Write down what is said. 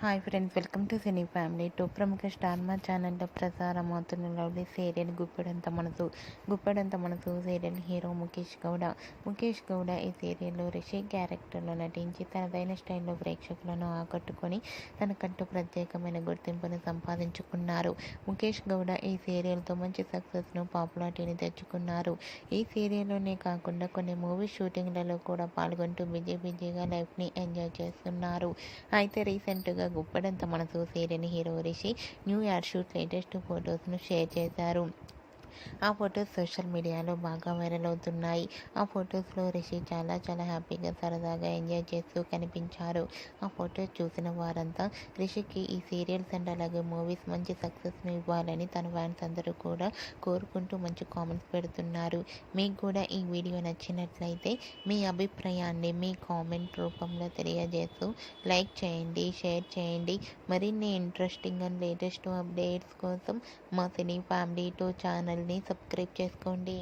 Hi friends, welcome to cine family. ప్రముఖ star మా ఛానల్లో ప్రసారం అవుతున్న lovely serial Guppedantha Manasu serial hero Mukesh Gowda ఈ సీరియల్లో రిషి క్యారెక్టర్లో నటించి తనదైన స్టైల్లో ప్రేక్షకులను ఆకట్టుకొని తనకంటూ ప్రత్యేకమైన గుర్తింపును సంపాదించుకున్నారు. ముఖేష్ గౌడ ఈ సీరియల్తో మంచి సక్సెస్ను, పాపులారిటీని తెచ్చుకున్నారు. ఈ సీరియల్లోనే కాకుండా కొన్ని మూవీ షూటింగ్లలో కూడా పాల్గొంటూ బిజీగా లైఫ్ని ఎంజాయ్ చేస్తున్నారు. అయితే రీసెంట్గా Guppedantha Manasu serial hero Rishi new year shoot latest ఫొటోస్ను షేర్ చేశారు. ఆ ఫొటోస్ సోషల్ మీడియాలో బాగా వైరల్ అవుతున్నాయి. ఆ ఫొటోస్లో రిషి చాలా హ్యాపీగా, సరదాగా ఎంజాయ్ చేస్తూ కనిపించారు. ఆ ఫొటోస్ చూసిన వారంతా రిషికి ఈ సీరియల్స్ అండ్ అలాగే మూవీస్ మంచి సక్సెస్ను ఇవ్వాలని తన ఫ్యాన్స్ అందరూ కూడా కోరుకుంటూ మంచి కామెంట్స్ పెడుతున్నారు. మీకు కూడా ఈ వీడియో నచ్చినట్లయితే మీ అభిప్రాయాన్ని మీ కామెంట్ రూపంలో తెలియజేస్తూ లైక్ చేయండి, షేర్ చేయండి. మరిన్ని ఇంట్రెస్టింగ్ అండ్ లేటెస్ట్ అప్డేట్స్ కోసం మా సినీ ఫ్యామిలీ ఛానల్ని సబ్స్క్రైబ్ చేసుకోండి.